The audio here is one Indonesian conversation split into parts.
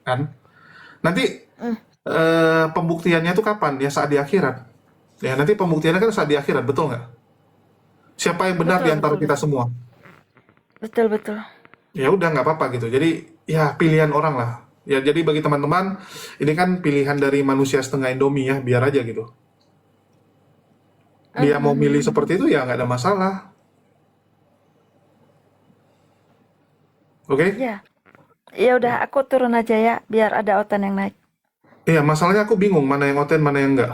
kan? Nanti Hmm, pembuktiannya itu kapan? Ya saat di akhirat. Ya nanti pembuktiannya kan saat di akhirat, betul nggak? Siapa yang benar di betul antara betul kita betul. semua? Betul betul. Ya udah nggak apa-apa gitu. Jadi ya pilihan orang lah. Ya jadi bagi teman-teman, ini kan pilihan dari manusia setengah Indomie ya, biar aja gitu. Dia mau milih Mhm. seperti itu ya nggak ada masalah. Oke? Ya, ya udah aku turun aja ya biar ada Otan yang naik. Iya, masalahnya aku bingung mana yang oten, mana yang enggak.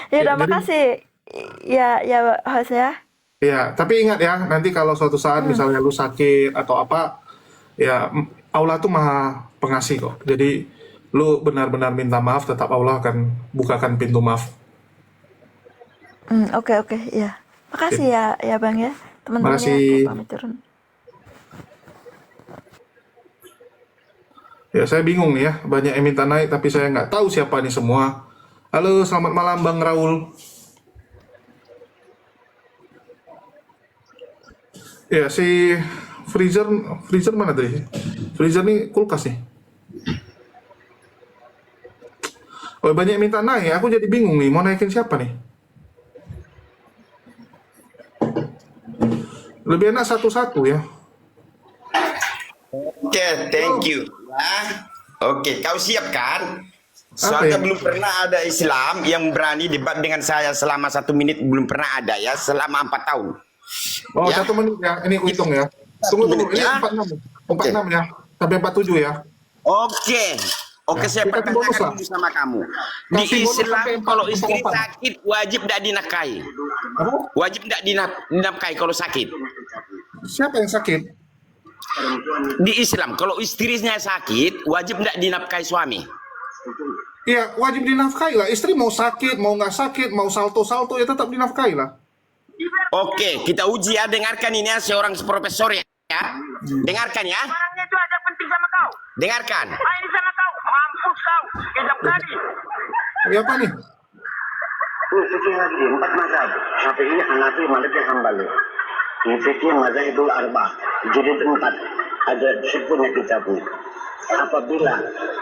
Ya Ya, udah jadi makasih. Ya ya host ya. ya, tapi ingat ya, nanti kalau suatu saat Hmm. misalnya lu sakit atau apa, ya Allah tuh maha pengasih kok. Jadi lu benar-benar minta maaf, tetap Allah akan bukakan pintu maaf. Hmm, oke oke ya. Makasih Oke. ya ya Bang ya. Teman-teman ya aku Makasih. pamit turun. Ya, saya bingung nih ya, banyak yang minta naik tapi saya nggak tahu siapa nih semua. Halo, selamat malam Bang Raul. Ya, si freezer, freezer mana tadi? Freezer nih kulkas nih. Oh, banyak yang minta naik, aku jadi bingung nih, mau naikin siapa nih? Lebih enak satu-satu ya. Oke, thank you. Ya. Oke, kau siap kan? Apa ya? Soalnya belum pernah ada Islam yang berani debat dengan saya selama 1 menit, belum pernah ada ya selama 4 tahun. Oh, Ya, 1 menit ya. Ini aku hitung ya. satu Tunggu, tunggu. menit Ini ya. 46. Oke, 46 ya. Sampai 47 ya. oke, oke. Ya. Saya Kita kasih bonus pertanyakan lah. dulu sama kamu. Di Kasih bonus Islam, sampai kalau istri 48. sakit wajib tidak dinafkahi. Apa? Wajib tidak dinafkahi kalau sakit. Siapa yang sakit? Di Islam, kalau istrinya sakit wajib tidak dinafkahi suami. Iya, wajib dinafkahi lah. Istri mau sakit, mau nggak sakit, mau salto-salto, ya tetap dinafkahi lah. Oke, kita uji ya. Dengarkan ini ya, seorang profesor ya. Dengarkan ya. Orangnya itu ada penting sama kau. Dengarkan. Ini sama kau. Mampus kau. Kejam kali. Ya apa nih? Ini fikih lagi 4 mazhab. Syafi'i, Hanafi, Maliki, Hambali. Ini fikih mazhabul arba. Jilid 4. Ada sepunya kitabnya. Apabila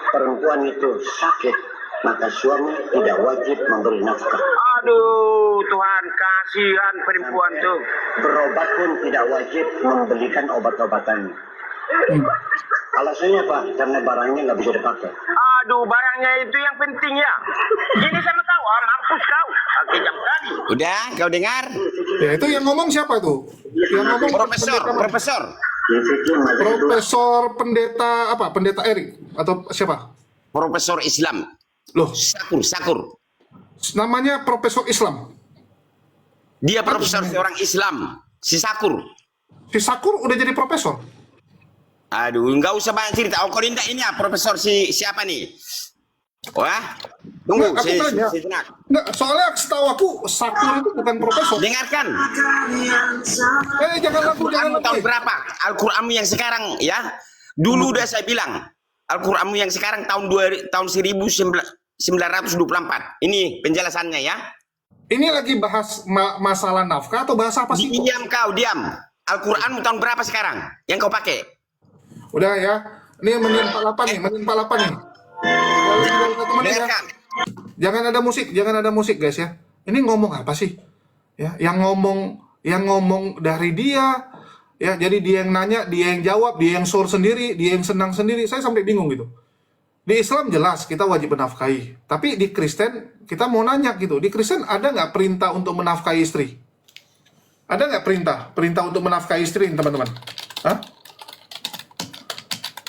perempuan itu sakit, maka suami tidak wajib memberi nafkah. Aduh, Tuhan, kasihan perempuan tuh. Berobat pun tidak wajib membelikan obat-obatannya. Hmm. Alasannya apa? Karena barangnya nggak bisa dipakai. Aduh, barangnya itu yang penting ya. Gini sama kau. Mampus kau. Kejam kali. Udah, kau dengar? Ya itu yang ngomong siapa tuh? Yang ngomong Profesor, pendeta mana? profesor. Ini fikih mazhabul Profesor pendeta apa? Pendeta Erik atau siapa? Profesor Islam. Loh, Sakur. namanya Profesor Islam. Dia profesor seorang Islam. Si Sakur. Si Sakur udah jadi profesor. Aduh, nggak usah banyak cerita. Oh, kau tidak ini ya, profesor siapa nih? Wah, tunggu, Nggak, aku tanya. sejenak. Nggak, soalnya setahu aku Sakur itu bukan profesor. Dengarkan. Jangan lagu, jangan Al-Quranmu lagu. tahun berapa? Al-Quranmu yang sekarang ya. Dulu udah saya bilang. Al-Quranmu yang sekarang tahun 1924. Ini penjelasannya ya. Ini lagi bahas masalah nafkah atau bahas apa sih? Diam kau, diam. Al-Quranmu tahun berapa sekarang yang kau pakai? Udah ya. Ini menit 48 nih, menit 48 nih. Tinggal 1 menit ya. Dengarkan. Jangan ada musik guys ya. Ini ngomong apa sih? Ya, yang ngomong dari dia. Ya, jadi dia yang nanya, dia yang jawab, dia yang sur sendiri, dia yang senang sendiri. Saya sampai bingung gitu. Di Islam jelas kita wajib menafkahi. Tapi di Kristen kita mau nanya gitu. Di Kristen ada nggak perintah untuk menafkahi istri? Ada nggak perintah untuk menafkahi istri, teman-teman? Hah?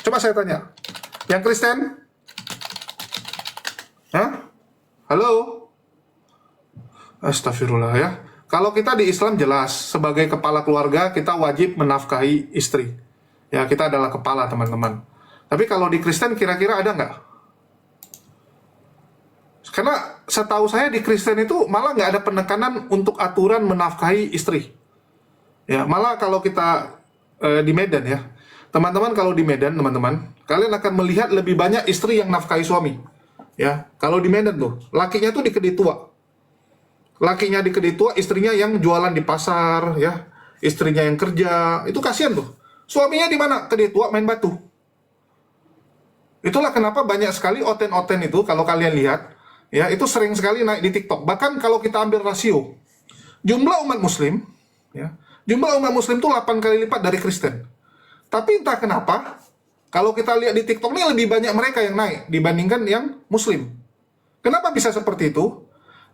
Coba saya tanya. Yang Kristen? Hah? Halo? Astagfirullah ya. Kalau kita di Islam jelas, sebagai kepala keluarga kita wajib menafkahi istri. Ya, kita adalah kepala, teman-teman. Tapi kalau di Kristen kira-kira ada nggak? Karena setahu saya di Kristen itu malah nggak ada penekanan untuk aturan menafkahi istri. Ya, malah kalau kita di Medan ya, teman-teman kalau di Medan teman-teman, kalian akan melihat lebih banyak istri yang nafkahi suami. Ya, kalau di Medan tuh, lakinya tuh di Kedai Tua. Lakinya di Kedai Tua, istrinya yang jualan di pasar, ya, istrinya yang kerja, itu kasihan tuh. Suaminya di mana? Kedetua main batu. Itulah kenapa banyak sekali oten-oten itu, kalau kalian lihat, ya itu sering sekali naik di TikTok. Bahkan kalau kita ambil rasio, jumlah umat Muslim, ya, jumlah umat Muslim itu 8 kali lipat dari Kristen. Tapi entah kenapa, kalau kita lihat di TikTok ini lebih banyak mereka yang naik dibandingkan yang Muslim. Kenapa bisa seperti itu?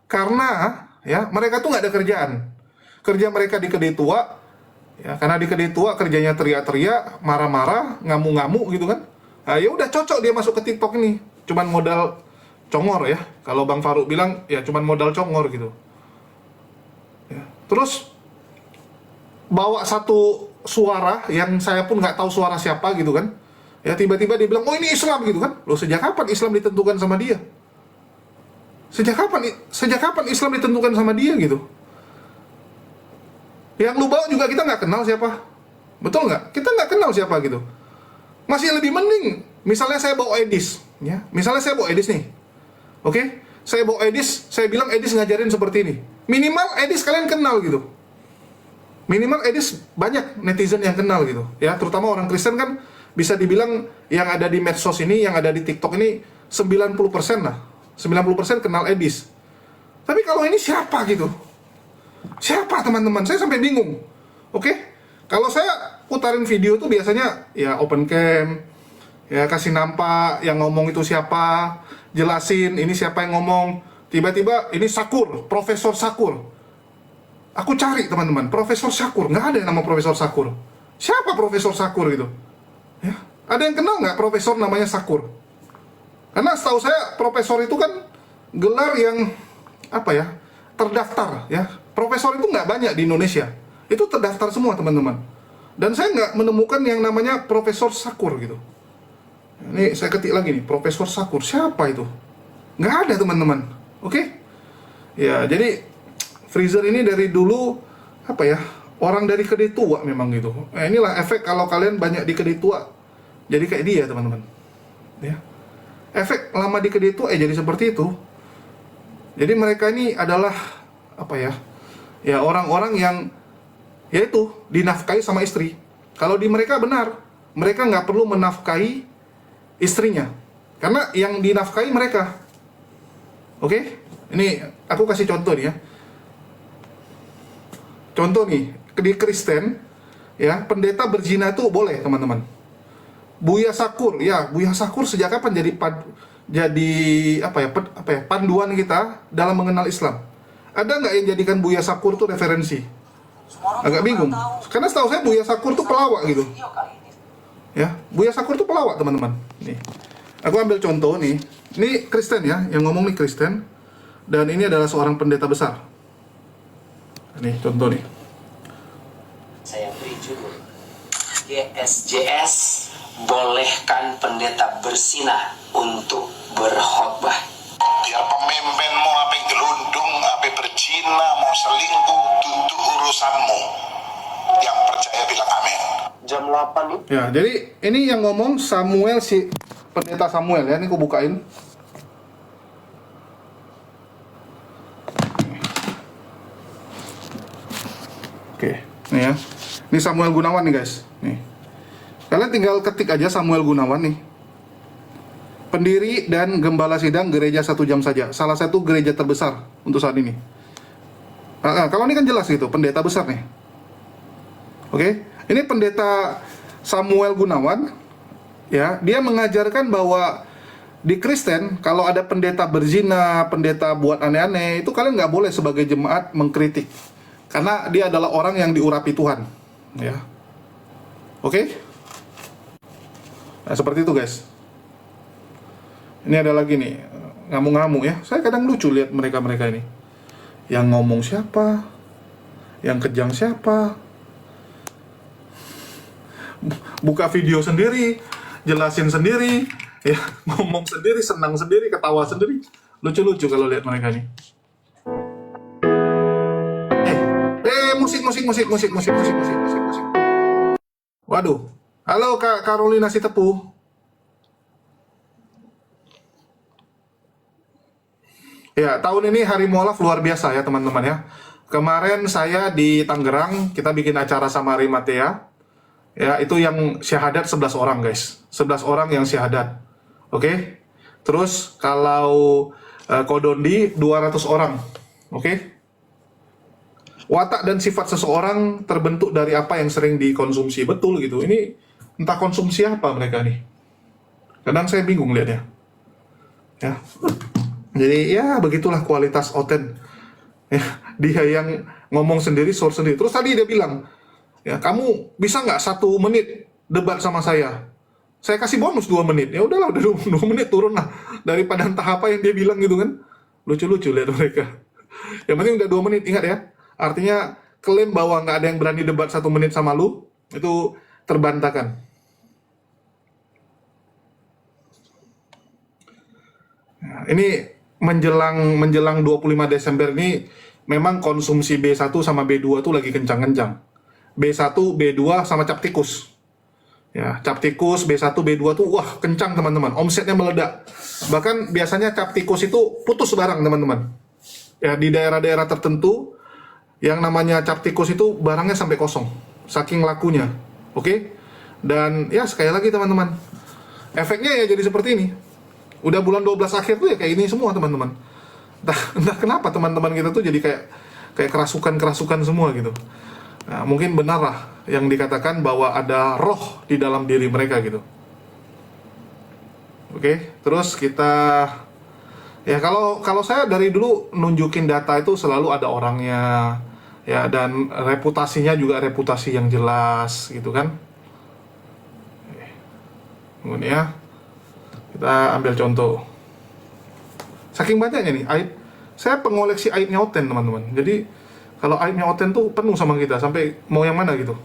Karena ya mereka tuh nggak ada kerjaan. Kerja mereka di kedai tua, ya, karena di kedai tua kerjanya teriak-teriak, marah-marah, ngamuk-ngamuk gitu kan. Nah, ya udah cocok dia masuk ke TikTok ini. Cuman modal congor ya. Kalau Bang Faruk bilang ya cuman modal congor gitu. Ya. Terus bawa satu suara yang saya pun nggak tahu suara siapa gitu kan. Ya tiba-tiba dia bilang, oh ini Islam gitu kan. Loh sejak kapan Islam ditentukan sama dia? Sejak kapan Islam ditentukan sama dia gitu? Yang lu bawa juga kita nggak kenal siapa. Betul nggak? Kita nggak kenal siapa gitu. Masih lebih mending, misalnya saya bawa Edis, ya. Misalnya saya bawa Edis nih, oke? Saya bawa Edis, saya bilang Edis ngajarin seperti ini. Minimal Edis kalian kenal gitu. Minimal Edis banyak netizen yang kenal gitu, ya. Terutama orang Kristen kan bisa dibilang yang ada di medsos ini, yang ada di TikTok ini 90% lah, 90% kenal Edis. Tapi kalau ini siapa gitu? Siapa teman-teman? Saya sampai bingung, oke? Kalau saya putarin video tuh biasanya ya open cam, ya kasih nampak yang ngomong itu siapa, jelasin ini siapa yang ngomong. Tiba-tiba ini Sakur, Profesor Sakur. Aku cari teman-teman, Profesor Sakur, nggak ada yang nama Profesor Sakur. Siapa Profesor Sakur gitu? Ya, ada yang kenal nggak Profesor namanya Sakur? Karena setahu saya Profesor itu kan gelar yang apa ya, terdaftar ya. Profesor itu nggak banyak di Indonesia. Itu terdaftar semua teman-teman. Dan saya nggak menemukan yang namanya Profesor Sakur gitu. Ini saya ketik lagi nih, Profesor Sakur. Siapa itu? Nggak ada teman-teman. Oke? Ya, jadi Freezer ini dari dulu apa ya? Orang dari kedai tua memang gitu. Nah, inilah efek kalau kalian banyak di kedai tua. Jadi kayak dia teman-teman. Ya. Efek lama di kedai tua jadi seperti itu. Jadi mereka ini adalah apa ya? Ya orang-orang yang yaitu dinafkahi sama istri. Kalau di mereka benar, mereka nggak perlu menafkahi istrinya, karena yang dinafkahi mereka. Oke, ini aku kasih contoh nih ya. Contoh nih di Kristen, ya pendeta berzina itu boleh teman-teman. Buya Sakur, ya Buya Sakur sejak kapan jadi panduan kita dalam mengenal Islam? Ada nggak yang jadikan Buya Sakur tuh referensi? Agak bingung, karena setahu saya Buya Sakur tuh pelawak gitu. Ya, Buya Sakur tuh pelawak teman-teman. Nih, aku ambil contoh nih. Ini Kristen ya, yang ngomong nih Kristen. Dan ini adalah seorang pendeta besar. Nih contoh nih. Saya beri judul GSJS bolehkan pendeta bersinah untuk berkhotbah. Biar pemimpin mau apa gelundung, apa berzina, mau selingkuh, itu urusanmu. Yang percaya bilang amin. Jam 8 itu. Ya, jadi ini yang ngomong Samuel, si pendeta Samuel ya. Ini aku bukain. Oke, nih ya. Ini Samuel Gunawan nih guys. Nih. Kalian tinggal ketik aja Samuel Gunawan nih. Pendiri dan gembala sidang gereja 1 jam saja. Salah satu gereja terbesar untuk saat ini. Kalau ini kan jelas gitu, pendeta besar nih. Oke, ini pendeta Samuel Gunawan. Ya, dia mengajarkan bahwa di Kristen kalau ada pendeta berzina, pendeta buat aneh-aneh, itu kalian nggak boleh sebagai jemaat mengkritik, karena dia adalah orang yang diurapi Tuhan. Ya, oke. Nah, seperti itu guys. Ini ada lagi nih, ngamuk-ngamuk ya. Saya kadang lucu lihat mereka-mereka ini. Yang ngomong siapa? Yang kejang siapa? Buka video sendiri, jelasin sendiri, ya, ngomong sendiri, senang sendiri, ketawa sendiri. Lucu-lucu kalau lihat mereka nih. Musik. Waduh. Halo Kak Carolina Sitepu. Ya, tahun ini Hari Mualaf luar biasa ya teman-teman ya. Kemarin saya di Tangerang, kita bikin acara sama Rimatea. Ya, itu yang syahadat 11 orang, guys. 11 orang yang syahadat. Oke? Terus kalau Kodondi 200 orang. Oke? Watak dan sifat seseorang terbentuk dari apa yang sering dikonsumsi. Betul gitu. Ini entah konsumsi apa mereka nih. Kadang saya bingung lihatnya. Ya. Jadi ya begitulah kualitas Oten. Ya, dia yang ngomong sendiri, source sendiri. Terus tadi dia bilang, ya kamu bisa nggak 1 menit debat sama saya? Saya kasih bonus 2 menit. Ya udahlah, udah 2 menit turun lah. Daripada entah apa yang dia bilang gitu kan. Lucu-lucu lihat mereka. Yang penting udah 2 menit, ingat ya. Artinya klaim bahwa nggak ada yang berani debat 1 menit sama lu, itu terbantahkan. Nah, ini menjelang 25 Desember ini memang konsumsi B1 sama B2 tuh lagi kencang-kencang. B1, B2 sama cap tikus. Ya, cap tikus B1, B2 tuh wah kencang teman-teman. Omsetnya meledak. Bahkan biasanya cap tikus itu putus barang teman-teman. Ya, di daerah-daerah tertentu yang namanya cap tikus itu barangnya sampai kosong. Saking lakunya. Oke? Dan ya sekali lagi teman-teman. Efeknya ya jadi seperti ini. Udah bulan 12 akhir tuh ya kayak ini semua teman-teman. Entah kenapa teman-teman kita tuh jadi kayak kerasukan-kerasukan semua gitu. Nah, mungkin benar lah yang dikatakan bahwa ada roh di dalam diri mereka gitu. Oke, terus kita ya kalau saya dari dulu nunjukin data itu selalu ada orangnya ya, dan reputasinya juga reputasi yang jelas gitu kan. Kemudian ya kita ambil contoh. Saking banyaknya nih aib, saya pengoleksi aibnya Oten teman-teman. Jadi kalau aibnya Oten tuh penuh sama kita sampai mau yang mana gitu.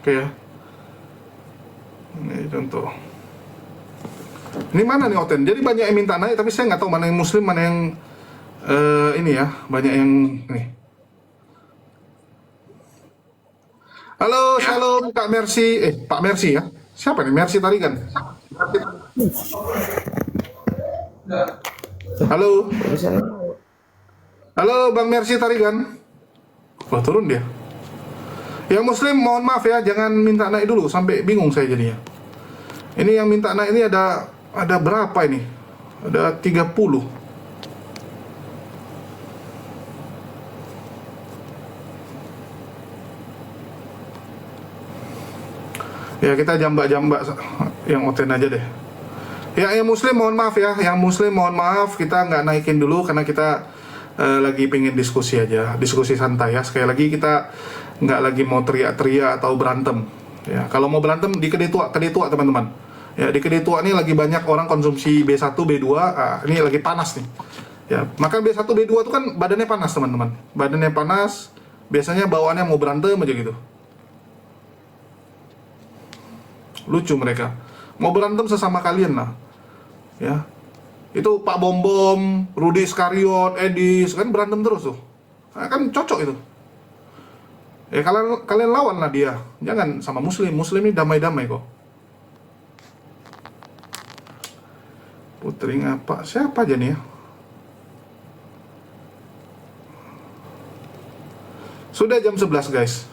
Oke ya. Ini contoh. Ini mana nih Oten? Jadi banyak yang minta naik tapi saya nggak tahu mana yang muslim, mana yang ini ya, banyak yang nih. Halo, shalom Kak Mercy. Pak Mercy ya. Siapa nih? Mercy Tarigan. Halo. Halo Bang Mercy Tarigan. Wah, turun dia. Yang muslim mohon maaf ya, jangan minta naik dulu sampai bingung saya jadinya. Ini yang minta naik ini ada berapa ini? Ada 30. Ya kita jambak-jambak yang Oten aja deh. Ya yang muslim mohon maaf ya, yang muslim mohon maaf, kita nggak naikin dulu karena kita lagi pengen diskusi aja, diskusi santai ya. Sekali lagi kita nggak lagi mau teriak-teriak atau berantem. Ya kalau mau berantem di kedai tua teman-teman. Ya di kedai tua ini lagi banyak orang konsumsi B1, B2, ini lagi panas nih. Ya makan B1, B2 itu kan badannya panas teman-teman. Badannya panas, biasanya bawaannya mau berantem aja gitu. Lucu mereka, mau berantem sesama kalian lah, ya. Itu Pak Bom Bom, Rudy Iskariot, Edis kan berantem terus tuh, nah, kan cocok itu. Ya kalian lawan lah dia, jangan sama muslim ini damai-damai kok. Putri ngapa? Siapa aja nih ya? Sudah jam 11 guys.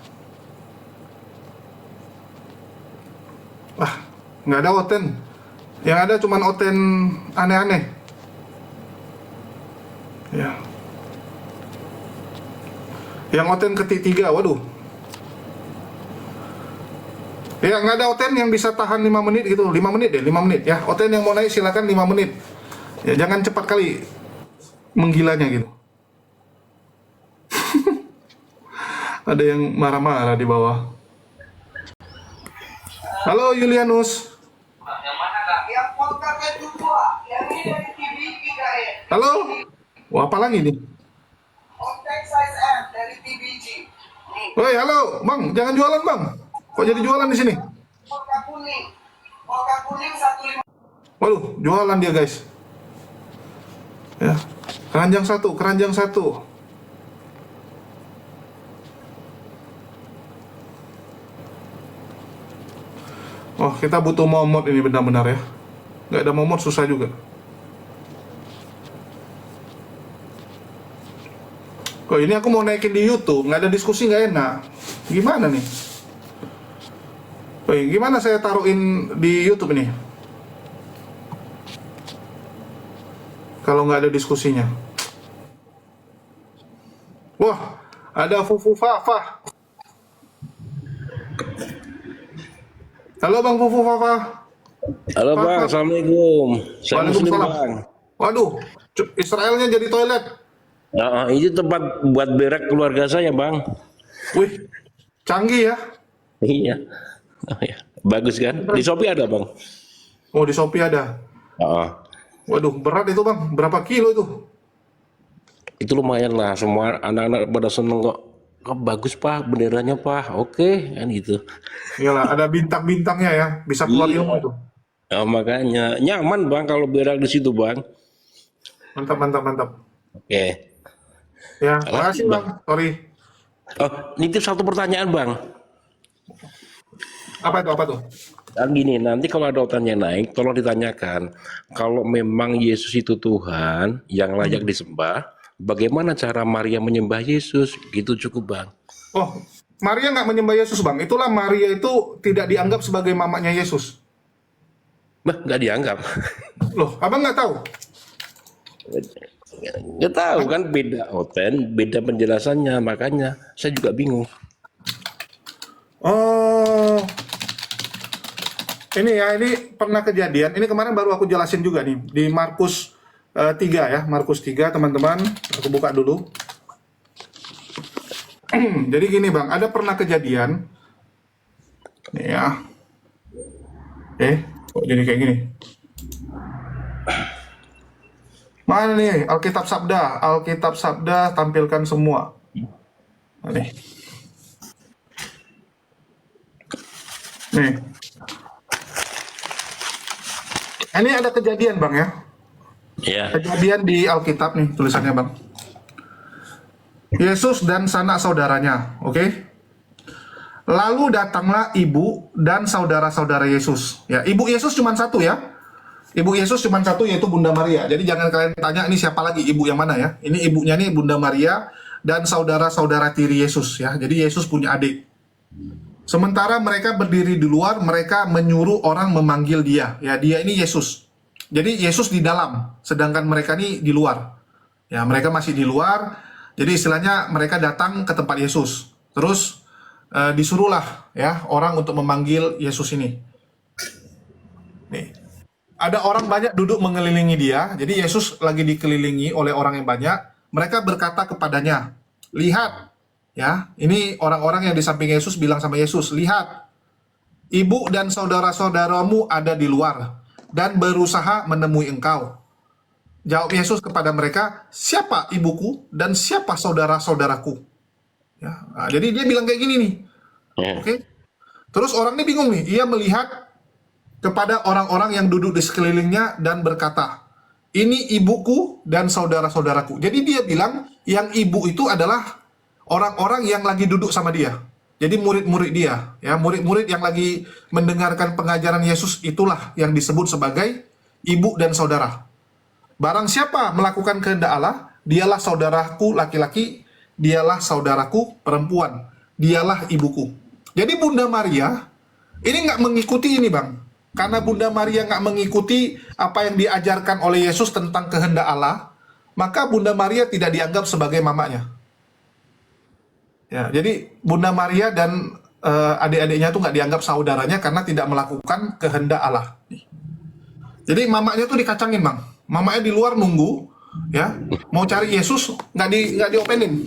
Wah, nggak ada Oten. Yang ada cuman Oten aneh-aneh. Ya. Yang Oten ketiga, waduh. Ya, nggak ada Oten yang bisa tahan 5 menit gitu. 5 menit deh, 5 menit ya. Oten yang mau naik silakan 5 menit. Ya, jangan cepat kali menggilanya gitu. Ada yang marah-marah di bawah. Halo Julianus. Halo. Wah, apa lagi nih? Woi, halo, Bang, jangan jualan, Bang. Kok jadi jualan di sini? Waduh, jualan dia, guys. Ya. Keranjang satu. Oh, kita butuh momot ini benar-benar ya. Nggak ada momot susah juga. Kok ini aku mau naikin di YouTube, nggak ada diskusi nggak enak. Gimana nih? Woi, gimana saya taruhin di YouTube ini? Kalau nggak ada diskusinya. Wah, ada Fufu Fafa. Halo Bang Fufu Fafa. Halo Bang, Assalamualaikum. Saya Muslim Waalaikumsalam. Bang. Waduh, Israelnya jadi toilet. Nah, ini tempat buat berak keluarga saya Bang. Wih, canggih ya. Iya. Oh, ya. Bagus kan? Di Shopee ada Bang. Oh, di Shopee ada. Oh, Waduh, berat itu Bang. Berapa kilo itu? itu lumayan lah. Semua anak-anak pada seneng kok. Kok bagus Pak, benderanya Pak. Oke, kan gitu. Iyalah, ada bintang-bintangnya ya. Bisa keluar Iya. ilmu itu. Oh, makanya nyaman Bang kalau berak di situ Bang. Mantap, mantap, mantap. Oke. Ya, makasih Bang. Sorry. Oh, nitip satu pertanyaan Bang. Apa itu? Apa tuh? Dan gini, nanti kalau ada otanya naik, tolong ditanyakan. Kalau memang Yesus itu Tuhan yang layak disembah, bagaimana cara Maria menyembah Yesus? Gitu cukup Bang. Oh, Maria nggak menyembah Yesus Bang. Itulah Maria itu tidak dianggap sebagai mamanya Yesus. Bah, nggak dianggap. Loh, Abang nggak tahu? Nggak tahu kan, beda oten, beda penjelasannya, makanya saya juga bingung. Oh, ini ya, ini pernah kejadian. Ini kemarin baru aku jelasin juga nih di Markus 3 ya, Markus 3 teman-teman. Aku buka dulu. Jadi gini Bang, ada pernah kejadian. Nih ya. Kok jadi kayak gini? Mana nih Alkitab Sabda? Alkitab Sabda tampilkan semua. Nih. Nih. Ini ada kejadian Bang ya. Ya, Kejadian di Alkitab nih tulisannya Bang. Yesus dan sanak saudaranya, oke? Lalu datanglah ibu dan saudara-saudara Yesus. Ya, ibu Yesus cuma satu ya. Ibu Yesus cuma satu, yaitu Bunda Maria. Jadi jangan kalian tanya ini siapa lagi, ibu yang mana ya. Ini ibunya nih Bunda Maria dan saudara-saudara tiri Yesus ya. Jadi Yesus punya adik. Sementara mereka berdiri di luar, mereka menyuruh orang memanggil dia. Ya, dia ini Yesus. Jadi Yesus di dalam, sedangkan mereka ini di luar. Ya, mereka masih di luar. Jadi istilahnya mereka datang ke tempat Yesus. Terus disuruhlah ya orang untuk memanggil Yesus ini. Nih. Ada orang banyak duduk mengelilingi dia. Jadi Yesus lagi dikelilingi oleh orang yang banyak. Mereka berkata kepadanya, "Lihat." Ya, ini orang-orang yang di samping Yesus bilang sama Yesus, "Lihat, ibu dan saudara-saudaramu ada di luar dan berusaha menemui engkau." Jawab Yesus kepada mereka, "Siapa ibuku dan siapa saudara-saudaraku?" Ya, nah, jadi dia bilang kayak gini nih. ya. Oke. Terus orang ini bingung nih. Ia melihat kepada orang-orang yang duduk di sekelilingnya dan berkata, "Ini ibuku dan saudara-saudaraku." Jadi dia bilang yang ibu itu adalah orang-orang yang lagi duduk sama dia. Jadi murid-murid dia, ya, murid-murid yang lagi mendengarkan pengajaran Yesus itulah yang disebut sebagai ibu dan saudara. Barang siapa melakukan kehendak Allah, dialah saudaraku laki-laki, dialah saudaraku perempuan, dialah ibuku. Jadi Bunda Maria ini nggak mengikuti ini Bang. Karena Bunda Maria nggak mengikuti apa yang diajarkan oleh Yesus tentang kehendak Allah, maka Bunda Maria tidak dianggap sebagai mamanya. Ya, jadi Bunda Maria dan adik-adiknya tuh nggak dianggap saudaranya karena tidak melakukan kehendak Allah. Jadi mamanya tuh dikacangin Bang. Mamanya di luar nunggu, ya, mau cari Yesus nggak diopenin.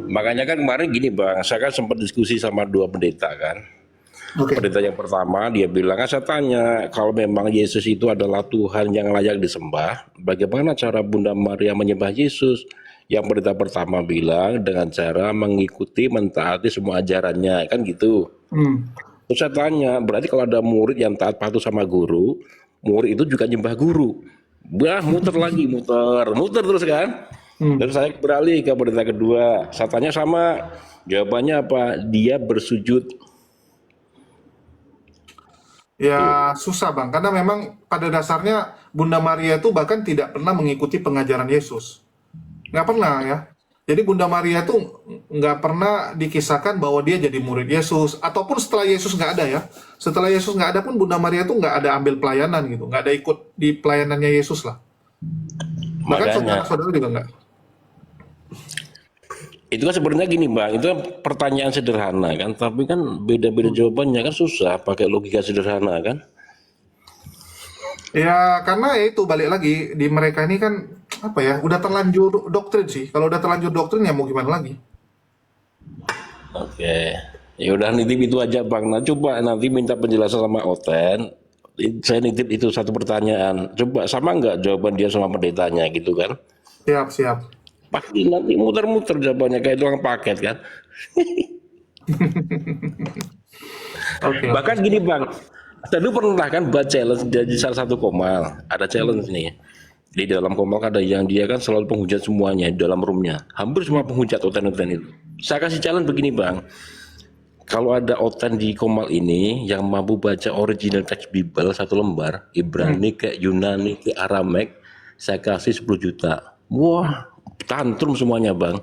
Makanya kan kemarin gini Bang, saya kan sempat diskusi sama dua pendeta kan. Oke. Pendeta yang pertama dia bilang, saya tanya, kalau memang Yesus itu adalah Tuhan yang layak disembah, bagaimana cara Bunda Maria menyembah Yesus? Yang pendeta pertama bilang dengan cara mengikuti, mentaati semua ajarannya, kan gitu. Terus saya tanya, berarti kalau ada murid yang taat patuh sama guru, murid itu juga nyembah guru. Bah, muter lagi, muter terus kan. Terus saya beralih ke pendeta kedua, saya tanya sama, jawabannya apa? Dia bersujud. Ya susah Bang, karena memang pada dasarnya Bunda Maria itu bahkan tidak pernah mengikuti pengajaran Yesus. nggak pernah ya. Jadi Bunda Maria tuh nggak pernah dikisahkan bahwa dia jadi murid Yesus, ataupun setelah Yesus nggak ada ya. Setelah Yesus nggak ada pun Bunda Maria tuh nggak ada ambil pelayanan gitu, nggak ada ikut di pelayanannya Yesus lah. Bahkan Makanya saudara-saudara juga nggak. itu kan sebenarnya gini Bang, itu kan pertanyaan sederhana kan, tapi kan beda-beda jawabannya kan susah pakai logika sederhana kan. Ya karena ya itu balik lagi di mereka ini kan apa ya, udah terlanjur doktrin sih. Kalau udah terlanjur doktrin ya mau gimana lagi? Oke, ya udah nitip itu aja Bang. Nah coba nanti minta penjelasan sama Oten. Saya nitip itu satu pertanyaan. Coba sama nggak jawaban dia sama pendetanya gitu kan? Siap, siap. Pasti nanti muter-muter jawabannya kayak tukang paket kan. Oke. Bahkan gini Bang, saya dulu pernah kan buat challenge jadi salah satu komal. Ada challenge nih. Di dalam komal ada yang dia kan selalu penghujat semuanya di dalam roomnya. Hampir semua penghujat Oten-Oten itu. Saya kasih challenge begini Bang. Kalau ada Oten di komal ini yang mampu baca original teks Bible satu lembar, Ibrani ke Yunani ke Aramek, saya kasih 10 juta. Wah, tantrum semuanya Bang.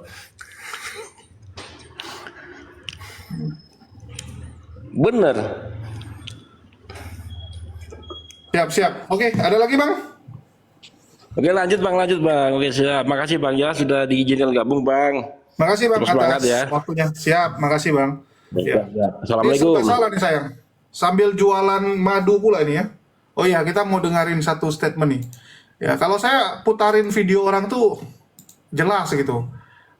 Bener. Siap, siap. Oke, ada lagi Bang? Oke lanjut Bang. Oke siap. Makasih Bang ya sudah diizinkan gabung Bang. Makasih Bang Terus semangat atas ya. waktunya. Siap, makasih Bang. Ya. Ini Assalamualaikum. serba salah nih sayang. Sambil jualan madu pula ini ya. Oh iya, kita mau dengerin satu statement nih. Ya, kalau saya putarin video orang tuh jelas gitu.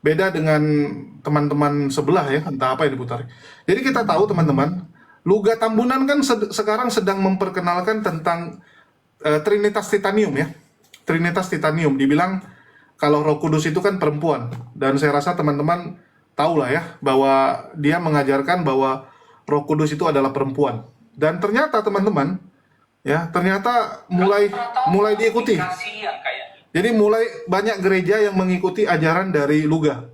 Beda dengan teman-teman sebelah ya, entah apa yang diputar. Jadi kita tahu teman-teman, Luga Tambunan kan sekarang sedang memperkenalkan tentang Trinitas Titanium ya. Trinitas Titanium dibilang kalau Roh Kudus itu kan perempuan, dan saya rasa teman-teman tahu lah ya bahwa dia mengajarkan bahwa Roh Kudus itu adalah perempuan. Dan ternyata teman-teman ya, ternyata mulai diikuti. Jadi mulai banyak gereja yang mengikuti ajaran dari Luga.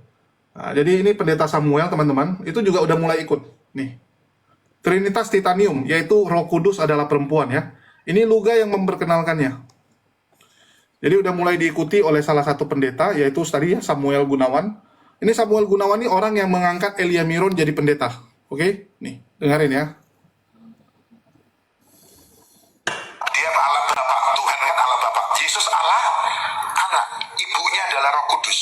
Nah, jadi ini pendeta Samuel teman-teman, itu juga udah mulai ikut. Nih, Trinitas Titanium, yaitu Roh Kudus adalah perempuan ya. Ini Luga yang memperkenalkannya. Jadi udah mulai diikuti oleh salah satu pendeta, yaitu tadi ya Samuel Gunawan. Ini Samuel Gunawan ini orang yang mengangkat Elia Miron jadi pendeta. Oke, nih dengerin ya. Dia Allah Bapa, Tuhan kan Allah Bapa. Yesus Allah, Anak, ibunya adalah Roh Kudus.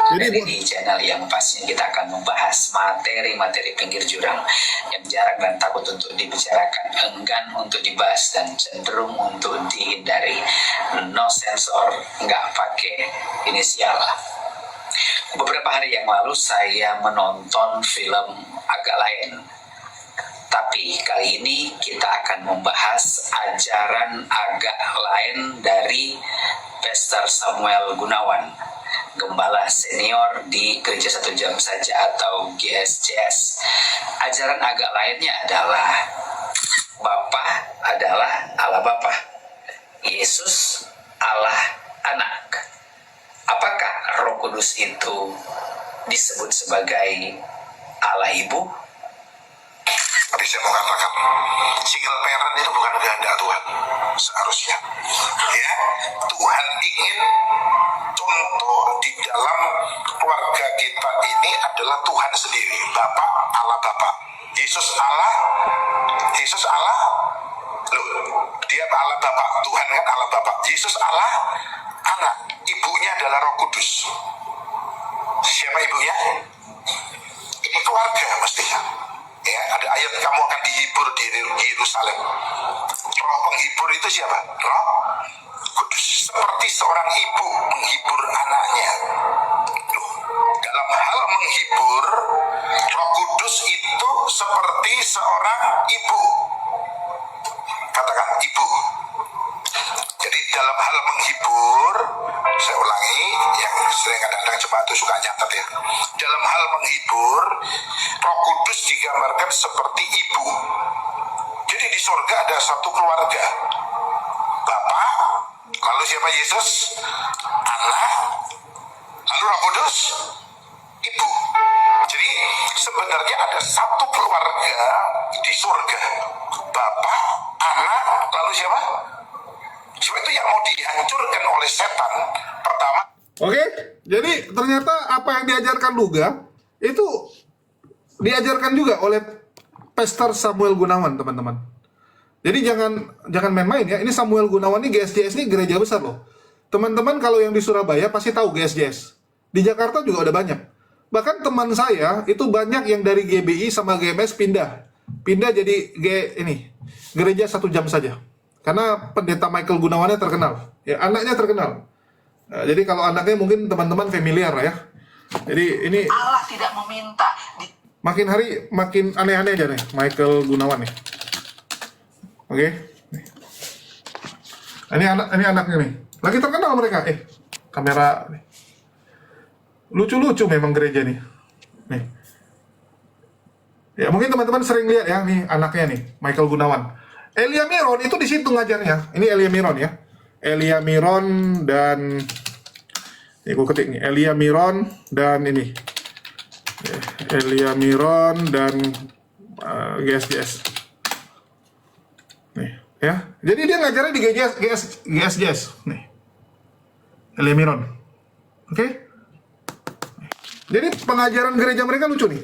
Jadi Dan di channel yang pastinya kita akan membahas materi-materi pinggir jurang yang jarang dan takut untuk dibicarakan, enggan untuk dibahas dan cenderung untuk dihindari. No sensor, nggak pakai inisial. Beberapa hari yang lalu saya menonton film agak lain. Tapi kali ini kita akan membahas ajaran agak lain dari Pastor Samuel Gunawan, Gembala Senior di Gereja 1 Jam Saja atau GSJS. Ajaran agak lainnya adalah Bapa adalah Allah Bapa, Yesus Allah Anak. Apakah Roh Kudus itu disebut sebagai Allah Ibu? Tapi saya mau katakan, single parent itu bukan kehendak Tuhan seharusnya. Ya, Tuhan ingin contoh di dalam keluarga kita ini adalah Tuhan sendiri, Bapa, Allah Bapa. Yesus Allah, loh, dia Allah Bapa, Tuhan kan Allah Bapa. Yesus Allah, Anak, ibunya adalah Roh Kudus. Siapa ibunya? Ini keluarga mestinya. Ya, ada ayat kamu akan dihibur di Yerusalem. Roh penghibur itu siapa? Roh Kudus. Seperti seorang ibu menghibur anaknya. Loh, dalam hal menghibur, Roh Kudus itu seperti seorang ibu. Katakan ibu. Jadi dalam hal menghibur, saya ulangi, yang sering kadang-kadang jemaat itu suka nyatet ya. Dalam hal menghibur, Roh Kudus digambarkan seperti ibu. Jadi di surga ada satu keluarga. Bapa, lalu siapa Yesus? Anak, lalu Roh Kudus, ibu. Jadi sebenarnya ada satu keluarga di surga. Bapa, Anak, lalu siapa? Sebab itu yang mau dihancurkan oleh setan Oke, jadi ternyata apa yang diajarkan Luga itu diajarkan juga oleh Pastor Samuel Gunawan, teman-teman. Jadi jangan main-main ya. Ini Samuel Gunawan ini GSJS ini gereja besar loh. Teman-teman kalau yang di Surabaya pasti tahu GSJS. Di Jakarta juga udah banyak. Bahkan teman saya itu banyak yang dari GBI sama GMS pindah jadi gereja 1 jam saja. Karena pendeta Michael Gunawannya terkenal, ya anaknya terkenal. Nah, jadi kalau anaknya mungkin teman-teman familiar lah ya. Jadi ini Allah tidak meminta makin hari makin aneh-aneh aja nih Michael Gunawan nih. Oke. Nih. Ini anaknya nih. Lagi terkenal mereka. Kamera nih. Lucu-lucu memang gereja nih. Nih. Ya mungkin teman-teman sering lihat ya nih anaknya nih Michael Gunawan. Elia Miron itu di situ ngajarnya. Ini Elia Miron ya. Elia Miron dan ini gue ketik nih. Elia Miron dan ini. Elia Miron dan GSJS. Nih, ya. Jadi dia ngajarnya di GSJS. Nih. Elia Miron. Oke? Jadi pengajaran gereja mereka lucu nih.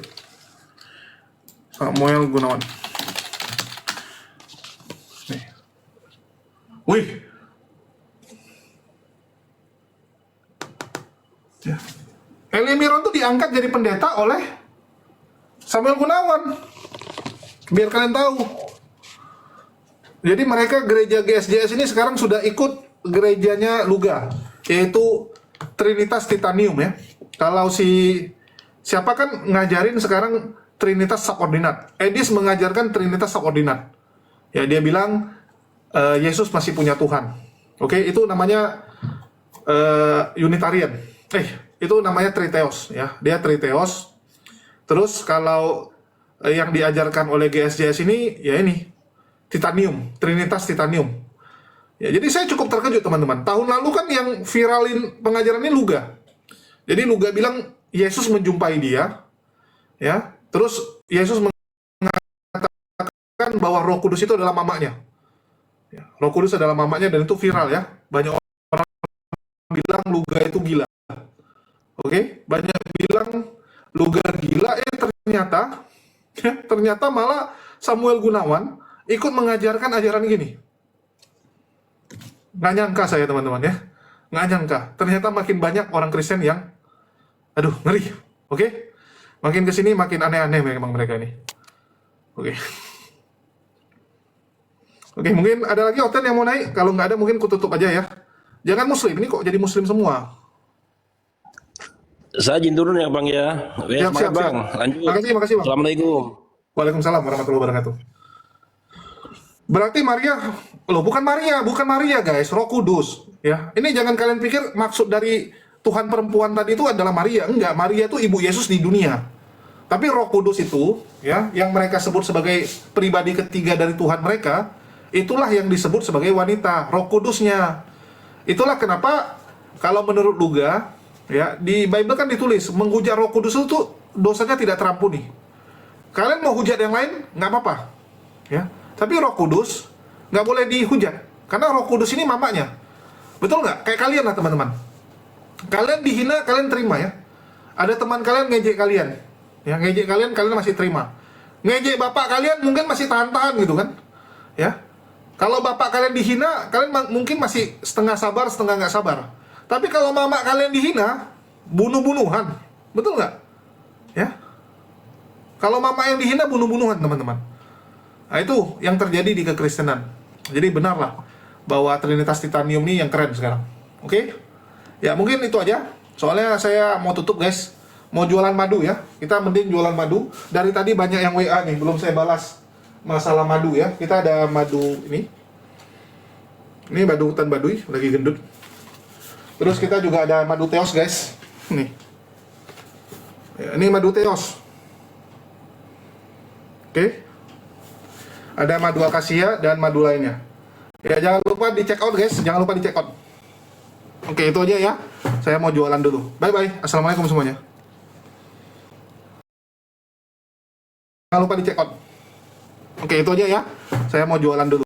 Samuel Gunawan. Nih. Wih. Ya. Elia Miron tuh diangkat jadi pendeta oleh Samuel Gunawan. Biar kalian tahu. Jadi mereka gereja GSJS ini sekarang sudah ikut gerejanya Luga, yaitu Trinitas Titanium ya. Kalau siapa kan ngajarin sekarang Trinitas Subordinat. Edis mengajarkan Trinitas Subordinat. Ya dia bilang Yesus masih punya Tuhan. Oke, itu namanya Unitarian. Itu namanya Triteos ya. Dia Triteos. Terus kalau yang diajarkan oleh GSJS ini ya ini Titanium, Trinitas Titanium. Ya, jadi saya cukup terkejut teman-teman. Tahun lalu kan yang viralin pengajaran ini Luga. Jadi Luga bilang Yesus menjumpai dia, ya. Terus Yesus mengatakan bahwa Roh Kudus itu adalah mamanya. Ya, Roh Kudus adalah mamanya dan itu viral ya. Banyak orang bilang Luga itu gila. Oke, banyak bilang Luga gila. Ternyata malah Samuel Gunawan ikut mengajarkan ajaran gini. Nggak nyangka saya teman-teman ya. Nggak nyangka. Ternyata makin banyak orang Kristen yang aduh, ngeri. Oke? Makin kesini makin aneh-aneh memang mereka ini. Oke. Oke, mungkin ada lagi Oten yang mau naik. Kalau nggak ada mungkin kututup aja ya. Jangan Muslim. Ini kok jadi Muslim semua. Saya izin turun ya Bang ya. Siap, Bang. siap. Lanjut. Makasih Bang. Assalamualaikum. Waalaikumsalam warahmatullahi wabarakatuh. Berarti Maria, bukan Maria guys, Roh Kudus. Ya, ini jangan kalian pikir maksud dari Tuhan perempuan tadi itu adalah Maria. Enggak, Maria itu ibu Yesus di dunia. Tapi Roh Kudus itu, ya, yang mereka sebut sebagai pribadi ketiga dari Tuhan mereka, itulah yang disebut sebagai wanita, Roh Kudusnya. Itulah kenapa kalau menurut Luga, ya, di Bible kan ditulis menghujat Roh Kudus itu dosanya tidak terampuni. Kalian mau hujat yang lain, nggak apa-apa, ya. Tapi Roh Kudus nggak boleh dihujat, karena Roh Kudus ini mamanya. Betul nggak? Kayak kalian lah teman-teman. Kalian dihina, kalian terima ya. Ada teman kalian ngejek kalian, ya ngejek kalian masih terima. Ngejek bapak kalian mungkin masih tahan-tahan gitu kan, ya. Kalau bapak kalian dihina, kalian mungkin masih setengah sabar, setengah nggak sabar. Tapi kalau mama kalian dihina, bunuh-bunuhan, betul nggak? Ya. Kalau mama yang dihina, bunuh-bunuhan teman-teman. Nah itu yang terjadi di kekristenan. Jadi benarlah bahwa Trinitas Titanium ini yang keren sekarang. Oke? Ya mungkin itu aja. Soalnya saya mau tutup guys. Mau jualan madu ya. Kita mending jualan madu. Dari tadi banyak yang WA nih. Belum saya balas masalah madu ya. Kita ada madu ini. Ini madu hutan baduy. Lagi gendut. Terus kita juga ada madu teos guys. Nih. Ya, ini madu teos. Oke. Ada madu akasia dan madu lainnya. Ya jangan lupa di check out guys, jangan lupa di check out. Oke, itu aja ya. Saya mau jualan dulu. Bye bye. Assalamualaikum semuanya. Jangan lupa di check out. Oke, itu aja ya. Saya mau jualan dulu.